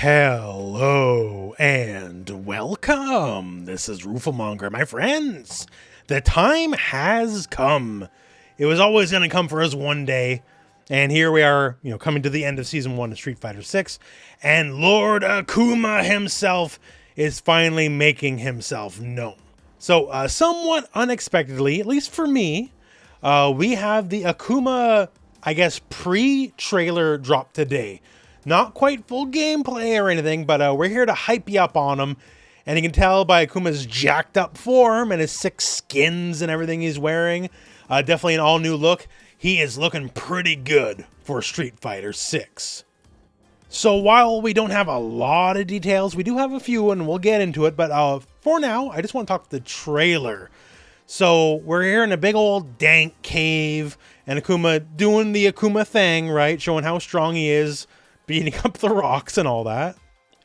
Hello and welcome. This is Rooflemonger, my friends. The time has come. It was always going to come for us one day. And here we are, coming to the end of Season 1 of Street Fighter 6. And Lord Akuma himself is finally making himself known. So, somewhat unexpectedly, at least for me, we have the Akuma, pre-trailer drop today. Not quite full gameplay or anything, but we're here to hype you up on him. And you can tell by Akuma's jacked up form and his 6 skins and everything he's wearing. Definitely an all new look. He is looking pretty good for Street Fighter 6. So while we don't have a lot of details, we do have a few and we'll get into it. But for now, I just want to talk the trailer. So we're here in a big old dank cave and Akuma doing the Akuma thing, right? Showing how strong he is, beating up the rocks and all that.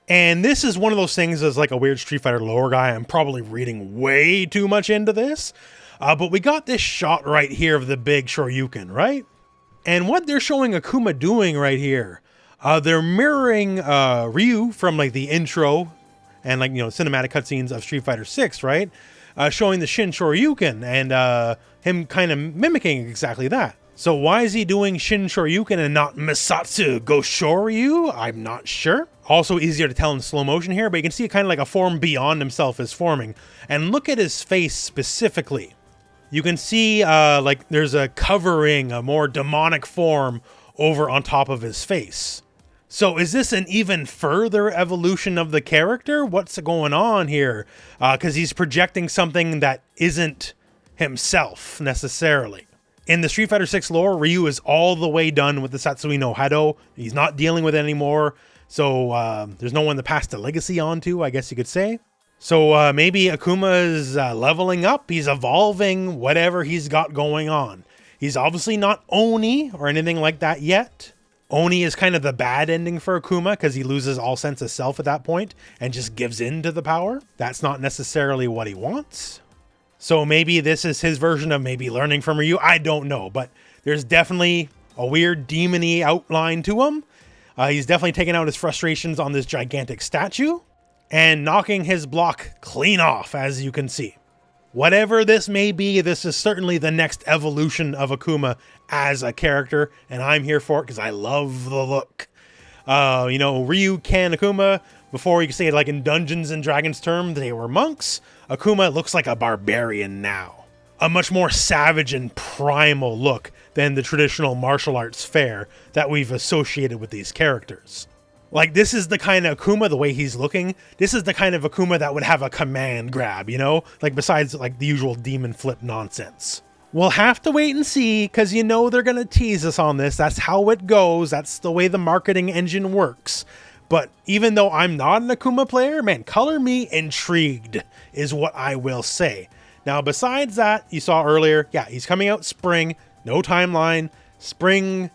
And this is one of those things as like a weird Street Fighter lore guy. I'm probably reading way too much into this. But we got this shot right here of the big Shoryuken, right? And what they're showing Akuma doing right here, they're mirroring Ryu from like the intro and cinematic cutscenes of Street Fighter 6, right? Showing the Shin Shoryuken and him kind of mimicking exactly that. So why is he doing Shin Shoryuken and not Misatsu Goshoryu? I'm not sure. Also easier to tell in slow motion here, but you can see kind of like a form beyond himself is forming. And look at his face specifically. You can see there's a covering, a more demonic form over on top of his face. So is this an even further evolution of the character? What's going on here? Because he's projecting something that isn't himself necessarily. In the Street Fighter 6 lore, Ryu is all the way done with the Satsui no Hado. He's not dealing with it anymore. So there's no one to pass the legacy on to, I guess you could say. So maybe Akuma is leveling up. He's evolving whatever he's got going on. He's obviously not Oni or anything like that yet. Oni is kind of the bad ending for Akuma because he loses all sense of self at that point and just gives in to the power. That's not necessarily what he wants. So maybe this is his version of maybe learning from Ryu. I don't know, but there's definitely a weird demon-y outline to him. He's definitely taking out his frustrations on this gigantic statue and knocking his block clean off, as you can see. Whatever this may be, this is certainly the next evolution of Akuma as a character, and I'm here for it because I love the look. Ryu, Ken, Akuma, before you could say it like in Dungeons and Dragons term, they were monks. Akuma looks like a barbarian now. A much more savage and primal look than the traditional martial arts fare that we've associated with these characters. Like, this is the kind of Akuma, the way he's looking, this is the kind of Akuma that would have a command grab, Like, besides, like, the usual demon flip nonsense. We'll have to wait and see, because they're going to tease us on this. That's how it goes. That's the way the marketing engine works. But even though I'm not an Akuma player, man, color me intrigued is what I will say. Now, besides that, you saw earlier, yeah, he's coming out spring, no timeline. Spring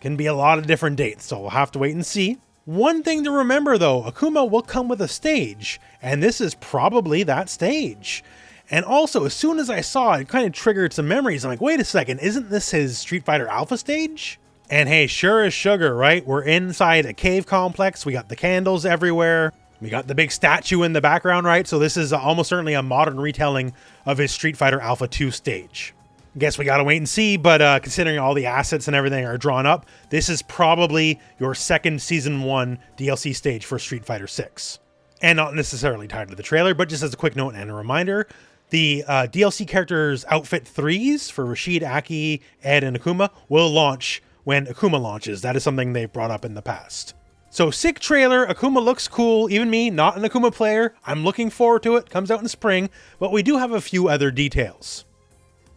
can be a lot of different dates, so we'll have to wait and see. One thing to remember, though, Akuma will come with a stage, and this is probably that stage. And also, as soon as I saw it, it kind of triggered some memories. I'm like, wait a second, isn't this his Street Fighter Alpha stage? And hey, sure as sugar, right? We're inside a cave complex. We got the candles everywhere. We got the big statue in the background, right? So this is almost certainly a modern retelling of his Street Fighter Alpha 2 stage. Guess we gotta wait and see, but considering all the assets and everything are drawn up, this is probably your second Season 1 DLC stage for Street Fighter 6. And not necessarily tied to the trailer, but just as a quick note and a reminder, the DLC characters outfit 3s for Rashid, Aki, Ed, and Akuma will launch when Akuma launches. That is something they've brought up in the past. So, sick trailer, Akuma looks cool, even me, not an Akuma player, I'm looking forward to it, comes out in spring, but we do have a few other details.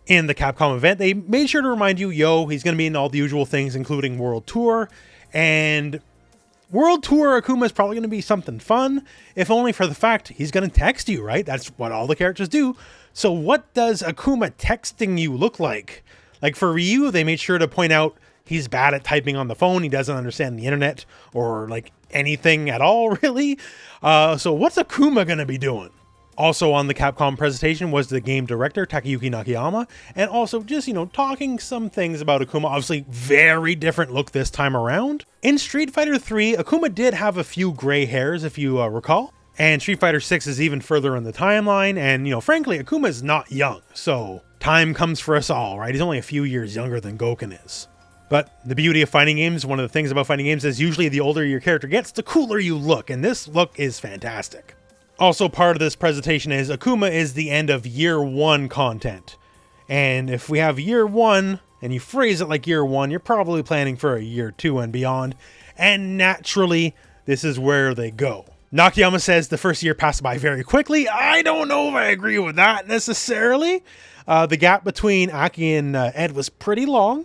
In the Capcom event, they made sure to remind you, he's going to be in all the usual things, including World Tour, and World Tour Akuma is probably going to be something fun, if only for the fact he's going to text you, right? That's what all the characters do. So what does Akuma texting you look like? Like for Ryu, they made sure to point out he's bad at typing on the phone, he doesn't understand the internet, or like anything at all, really. So what's Akuma going to be doing? Also on the Capcom presentation was the game director, Takayuki Nakayama, and also just, talking some things about Akuma. Obviously, very different look this time around. In Street Fighter 3, Akuma did have a few gray hairs, if you recall. And Street Fighter 6 is even further in the timeline, and, frankly, Akuma is not young, so time comes for us all, right? He's only a few years younger than Goken is. But the beauty of fighting games, one of the things about fighting games is usually the older your character gets, the cooler you look, and this look is fantastic. Also, part of this presentation is Akuma is the end of year 1 content. And if we have year 1, and you phrase it like year 1, you're probably planning for a year 2 and beyond. And naturally, this is where they go. Nakayama says the first year passed by very quickly. I don't know if I agree with that necessarily. The gap between Aki and Ed was pretty long.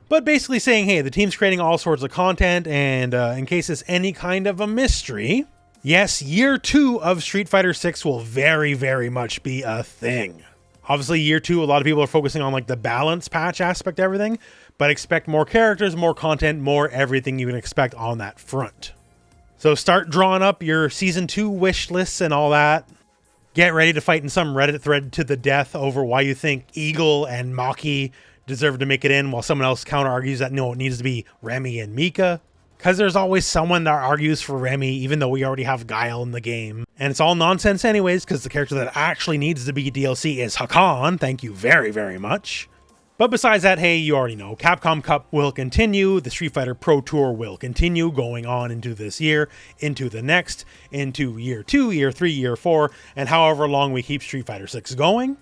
But basically saying, hey, the team's creating all sorts of content, and in case it's any kind of a mystery, yes, year 2 of Street Fighter 6 will very, very much be a thing. Obviously, year 2, a lot of people are focusing on like the balance patch aspect of everything, but expect more characters, more content, more everything you can expect on that front. So start drawing up your Season 2 wish lists and all that. Get ready to fight in some Reddit thread to the death over why you think Eagle and Maki deserve to make it in, while someone else counter-argues that no, it needs to be Remy and Mika. Because there's always someone that argues for Remy, even though we already have Guile in the game. And it's all nonsense anyways, because the character that actually needs to be DLC is Hakan. Thank you very, very much. But besides that, hey, you already know, Capcom Cup will continue, the Street Fighter Pro Tour will continue going on into this year, into the next, into year 2, year 3, year 4, and however long we keep Street Fighter 6 going.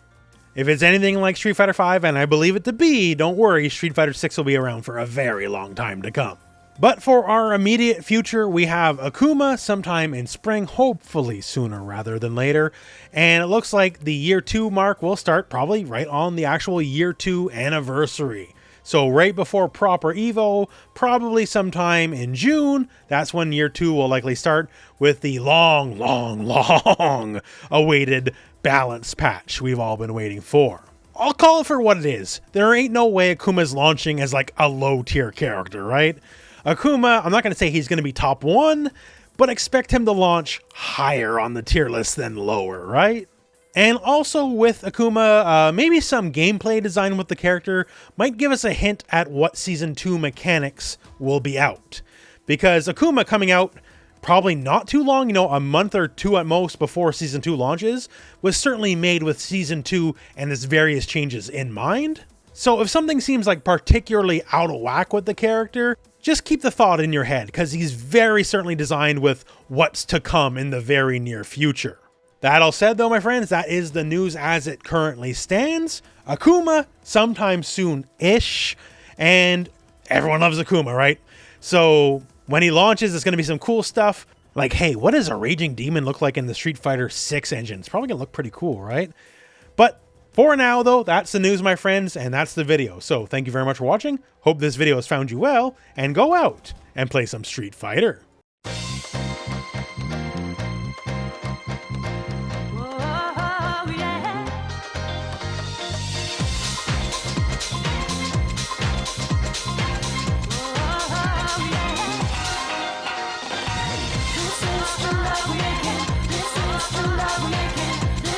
If it's anything like Street Fighter 5, and I believe it to be, don't worry, Street Fighter 6 will be around for a very long time to come. But for our immediate future, we have Akuma sometime in spring, hopefully sooner rather than later. And it looks like the year 2 mark will start probably right on the actual year 2 anniversary. So right before proper Evo, probably sometime in June, that's when year 2 will likely start with the long, long, long awaited balance patch we've all been waiting for. I'll call it for what it is. There ain't no way Akuma's launching as like a low tier character, right? Akuma, I'm not going to say he's going to be top 1, but expect him to launch higher on the tier list than lower, right? And also with Akuma, maybe some gameplay design with the character might give us a hint at what Season 2 mechanics will be out. Because Akuma coming out probably not too long, a month or 2 at most before Season 2 launches, was certainly made with Season 2 and its various changes in mind. So if something seems like particularly out of whack with the character, just keep the thought in your head, because he's very certainly designed with what's to come in the very near future. That all said though, my friends, that is the news as it currently stands. Akuma, sometime soon-ish, and everyone loves Akuma, right? So when he launches, it's going to be some cool stuff. Like, hey, what does a Raging Demon look like in the Street Fighter 6 engine? It's probably going to look pretty cool, right? But for now, though, that's the news, my friends, and that's the video. So thank you very much for watching. Hope this video has found you well, and go out and play some Street Fighter.